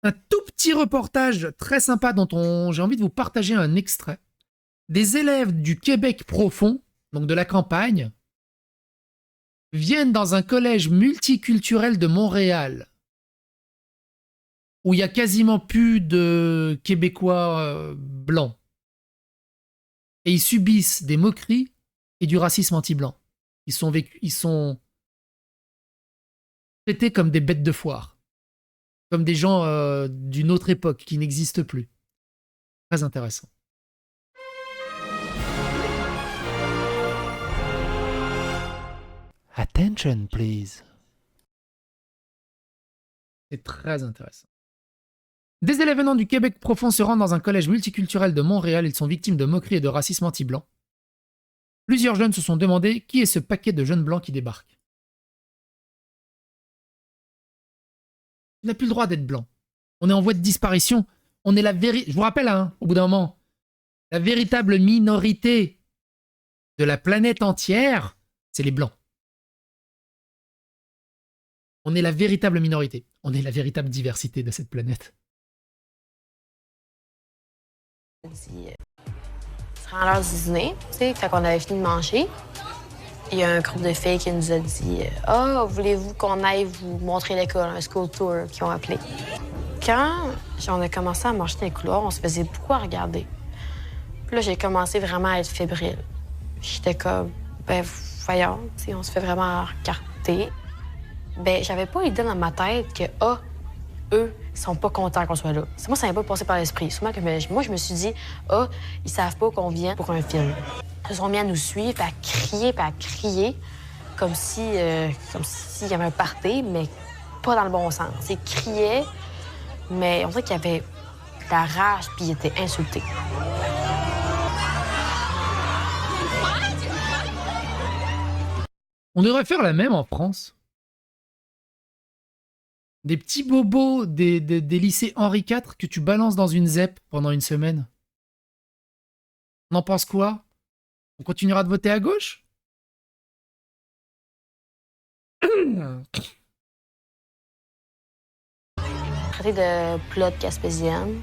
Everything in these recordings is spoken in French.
un tout petit reportage très sympa dont j'ai envie de vous partager un extrait. Des élèves du Québec profond, donc de la campagne, viennent dans un collège multiculturel de Montréal, où il y a quasiment plus de Québécois blancs. Et ils subissent des moqueries et du racisme anti-blanc. Ils sont traités comme des bêtes de foire. Comme des gens d'une autre époque qui n'existent plus. Très intéressant. Attention, please. C'est très intéressant. Des élèves venant du Québec profond se rendent dans un collège multiculturel de Montréal. Ils sont victimes de moqueries et de racisme anti-blanc. Plusieurs jeunes se sont demandé qui est ce paquet de jeunes blancs qui débarquent. On n'a plus le droit d'être blanc. On est en voie de disparition. On est je vous rappelle, hein, au bout d'un moment, la véritable minorité de la planète entière, c'est les blancs. On est la véritable minorité. On est la véritable diversité de cette planète. C'est à l'heure du dîner, tu sais, quand on avait fini de manger, il y a un groupe de filles qui nous a dit « Ah, voulez-vous qu'on aille vous montrer l'école, un school tour qu'ils ont appelé. » Quand on a commencé à marcher dans les couloirs, on se faisait beaucoup à regarder. Puis là, j'ai commencé vraiment à être fébrile. J'étais comme « Ben, voyons, tu sais, on se fait vraiment regarder. » Ben, j'avais pas idée dans ma tête que « Ah, eux, ils sont pas contents qu'on soit là. » Moi, ça m'est pas passé par l'esprit. Souvent, moi, je me suis dit « Ah, ils savent pas qu'on vient pour un film. » Ils se sont mis à nous suivre, à crier, comme s'il y avait un party, mais pas dans le bon sens. Ils criaient, mais on dirait qu'il y avait de la rage, puis ils étaient insultés. On devrait faire la même en France. Des petits bobos des lycées Henri IV que tu balances dans une ZEP pendant une semaine. On en pense quoi? On continuera de voter à gauche? Traité de plotte gaspésienne,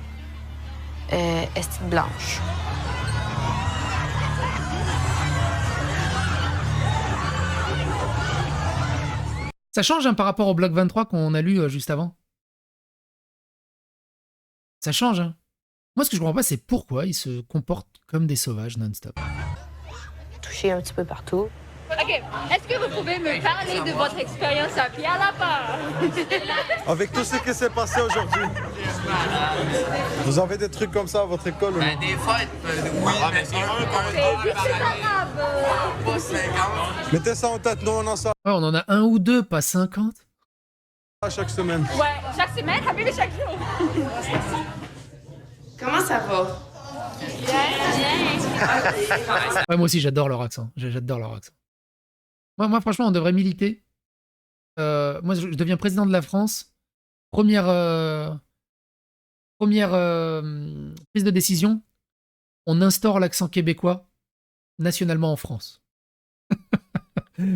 estique blanche. Ça change hein, par rapport au bloc 23 qu'on a lu juste avant. Ça change. Hein. Moi, ce que je comprends pas, c'est pourquoi ils se comportent comme des sauvages non-stop. Touché un petit peu partout. OK. Est-ce que vous pouvez me parler de votre expérience à Pierre Lapin? Avec tout ce qui s'est passé aujourd'hui. Vous avez des trucs comme ça à votre école? Ben, des fêtes, oui, mais c'est un pas 50. Mettez ça en tête, nous on en sort Ouais, on en a un ou deux, pas 50. chaque semaine. Ouais, chaque semaine, Habibi chaque jour. Comment ça va? Ouais, moi aussi, j'adore leur accent. J'adore leur accent. Moi, franchement, on devrait militer. Moi, je deviens président de la France. Première prise de décision. On instaure l'accent québécois nationalement en France.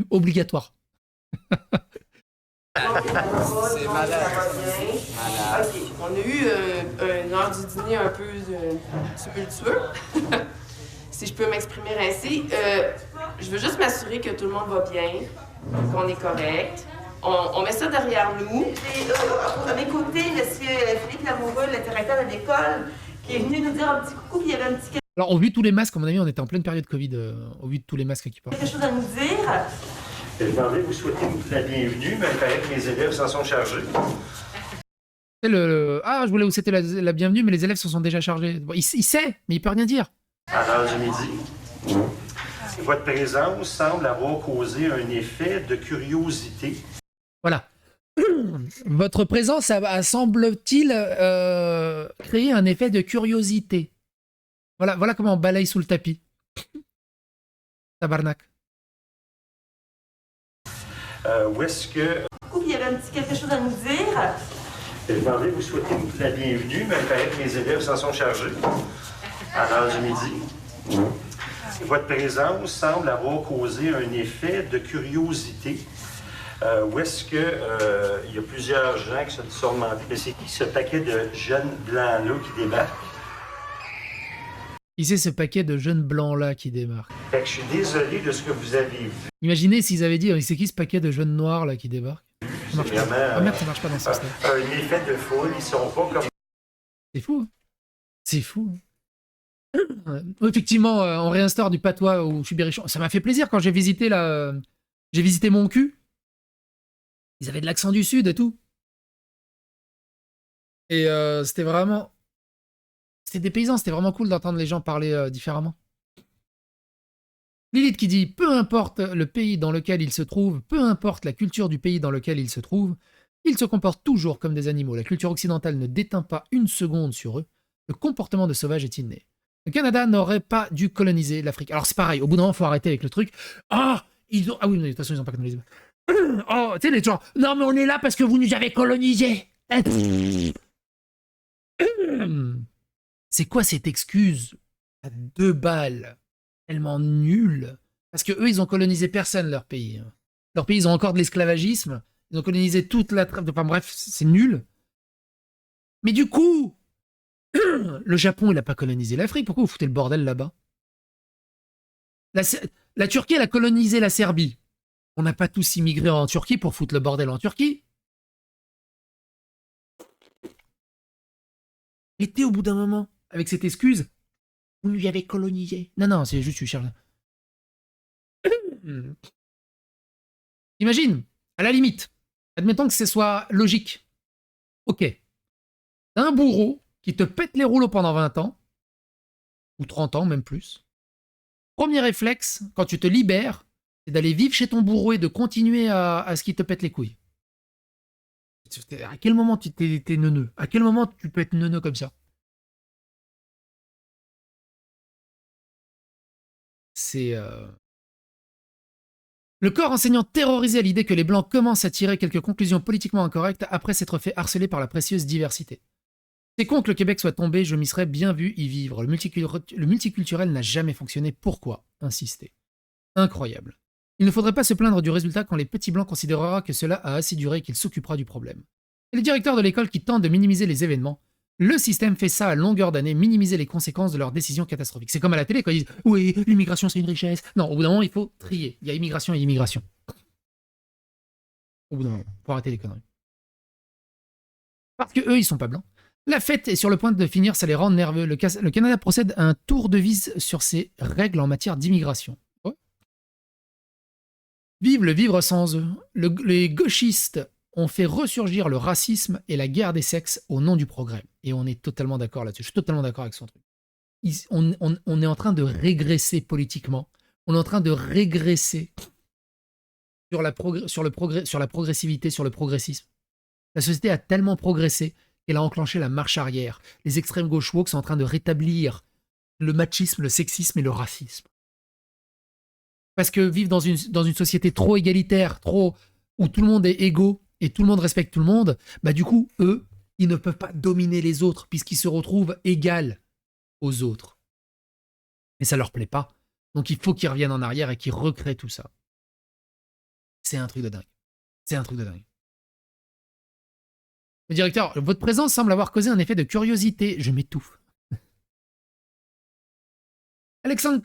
Obligatoire. C'est malade. OK. On a eu une heure du dîner un peu tumultueux, si je peux m'exprimer ainsi. Je veux juste m'assurer que tout le monde va bien, qu'on est correct. On met ça derrière nous. À mes côtés, M. Philippe Lamoureux, le directeur de l'école, qui est venu nous dire un petit coucou, puis il y avait un petit Alors, au vu de tous les masques, à mon avis, on était en pleine période Covid, au vu de tous les masques qui portent. quelque chose à nous dire. Je voudrais vous souhaiter la bienvenue, mais il paraît que mes élèves s'en sont chargés. Ah, je voulais vous souhaiter la bienvenue, mais les élèves se sont déjà chargés. Bon, il sait, mais il peut rien dire. À l'heure du midi, votre présence semble avoir causé un effet de curiosité. Voilà. Votre présence semble-t-il créer un effet de curiosité. Voilà comment on balaye sous le tapis. Tabarnak. Où est-ce que... Coucou, puis il y avait un petit quelque chose à nous dire. Je voudrais vous souhaiter la bienvenue, mais il paraît que mes élèves s'en sont chargés. À l'heure du midi, votre présence semble avoir causé un effet de curiosité. où est-ce que il y a plusieurs gens qui se sont demandé, mais c'est qui ce paquet de jeunes blancs-là qui débarquent? Qui c'est ce paquet de jeunes blancs-là qui débarquent? Fait que je suis désolé de ce que vous avez vu. Imaginez s'ils avaient dit, c'est qui ce paquet de jeunes noirs là qui débarquent? Ça marche pas. Vraiment, Ah merde, ça marche pas dans ce sens-là. un effet de foule, ils sont pas comme... C'est fou. Hein. C'est fou. Effectivement, on réinstaure du patois où je suis berrichon. Ça m'a fait plaisir quand j'ai visité j'ai visité mon cul. Ils avaient de l'accent du sud et tout. Et c'était vraiment... C'était des paysans, c'était vraiment cool d'entendre les gens parler différemment. Lilith qui dit « Peu importe le pays dans lequel ils se trouvent, peu importe la culture du pays dans lequel ils se trouvent, ils se comportent toujours comme des animaux. La culture occidentale ne déteint pas une seconde sur eux. Le comportement de sauvage est inné. Le Canada n'aurait pas dû coloniser l'Afrique. » Alors c'est pareil, au bout d'un moment, il faut arrêter avec le truc. Ah, ils ont... Ah oui, mais de toute façon, ils n'ont pas colonisé. Oh, tu sais, les gens, non mais on est là parce que vous nous avez colonisés. C'est quoi cette excuse à 2 balles? Tellement nulle. Parce que eux, ils ont colonisé personne, leur pays. Leur pays, ils ont encore de l'esclavagisme. Ils ont colonisé toute la... Enfin bref, c'est nul. Mais du coup, le Japon, il n'a pas colonisé l'Afrique. Pourquoi vous foutez le bordel là-bas? La Turquie, elle a colonisé la Serbie. On n'a pas tous immigré en Turquie pour foutre le bordel en Turquie. Arrêtez au bout d'un moment avec cette excuse. Vous nous avez colonisé. Non, c'est juste, tu cherches. Imagine, à la limite, admettons que ce soit logique. Ok. Un bourreau qui te pète les rouleaux pendant 20 ans, ou 30 ans, même plus. Premier réflexe, quand tu te libères, c'est d'aller vivre chez ton bourreau et de continuer à ce qu'il te pète les couilles. À quel moment tu t'es neuneux? À quel moment tu peux être neuneux comme ça? C'est... Le corps enseignant terrorisé à l'idée que les Blancs commencent à tirer quelques conclusions politiquement incorrectes après s'être fait harceler par la précieuse diversité. C'est con que le Québec soit tombé, je m'y serais bien vu y vivre. Le multiculturel n'a jamais fonctionné. Pourquoi insister? Incroyable. Il ne faudrait pas se plaindre du résultat quand les petits Blancs considérera que cela a assez duré et qu'il s'occupera du problème. Et le directeur de l'école qui tente de minimiser les événements, le système fait ça à longueur d'année, minimiser les conséquences de leurs décisions catastrophiques. C'est comme à la télé quand ils disent « Oui, l'immigration c'est une richesse ». Non, au bout d'un moment, il faut trier. Il y a immigration et immigration. Au bout d'un moment, il faut arrêter les conneries. Parce que eux, ils sont pas blancs. La fête est sur le point de finir, ça les rend nerveux. Le Canada procède à un tour de vis sur ses règles en matière d'immigration. Ouais. Vive le vivre sans eux. Les gauchistes ont fait ressurgir le racisme et la guerre des sexes au nom du progrès. Et on est totalement d'accord là-dessus. Je suis totalement d'accord avec son truc. On est en train de régresser politiquement. On est en train de régresser sur la progressivité, sur le progressisme. La société a tellement progressé qu'elle a enclenché la marche arrière. Les extrêmes gauche woke sont en train de rétablir le machisme, le sexisme et le racisme. Parce que vivre dans une société trop égalitaire, où tout le monde est égaux et tout le monde respecte tout le monde, bah du coup, eux, ils ne peuvent pas dominer les autres puisqu'ils se retrouvent égaux aux autres. Mais ça leur plaît pas. Donc il faut qu'ils reviennent en arrière et qu'ils recréent tout ça. C'est un truc de dingue. C'est un truc de dingue. Le directeur, votre présence semble avoir causé un effet de curiosité. Je m'étouffe. Alexandre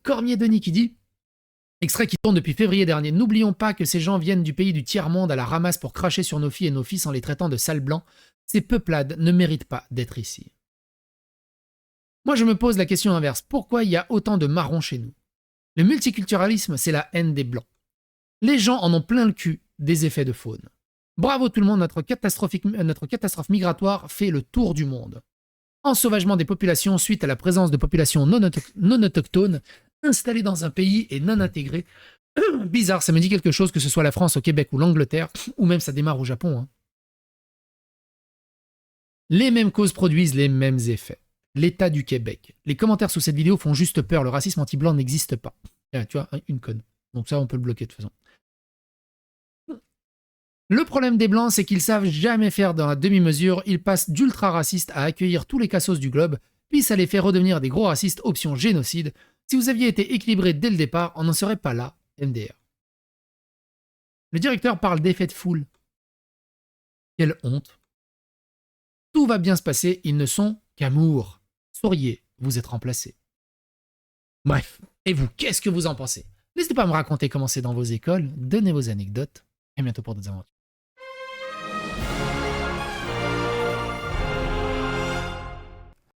Cormier-Denis qui dit, extrait qui tourne depuis février dernier, n'oublions pas que ces gens viennent du pays du tiers-monde à la ramasse pour cracher sur nos filles et nos fils en les traitant de sales blancs. Ces peuplades ne méritent pas d'être ici. Moi, je me pose la question inverse. Pourquoi il y a autant de marrons chez nous? Le multiculturalisme, c'est la haine des blancs. Les gens en ont plein le cul des effets de faune. Bravo tout le monde, notre catastrophe migratoire fait le tour du monde. Ensauvagement des populations suite à la présence de populations non autochtones installées dans un pays et non intégrées. Bizarre, ça me dit quelque chose que ce soit la France, au Québec ou l'Angleterre, ou même ça démarre au Japon. Hein. Les mêmes causes produisent les mêmes effets. L'État du Québec. Les commentaires sous cette vidéo font juste peur, le racisme anti-blanc n'existe pas. Ah, tu vois, une conne. Donc ça, on peut le bloquer de toute façon. Le problème des Blancs, c'est qu'ils savent jamais faire dans la demi-mesure. Ils passent d'ultra-racistes à accueillir tous les cassos du globe, puis ça les fait redevenir des gros racistes option génocide. Si vous aviez été équilibré dès le départ, on n'en serait pas là, MDR. Le directeur parle d'effet de foule. Quelle honte. Tout va bien se passer, ils ne sont qu'amour. Souriez, vous êtes remplacés. Bref, et vous, qu'est-ce que vous en pensez? N'hésitez pas à me raconter comment c'est dans vos écoles, donnez vos anecdotes, et à bientôt pour d'autres aventures.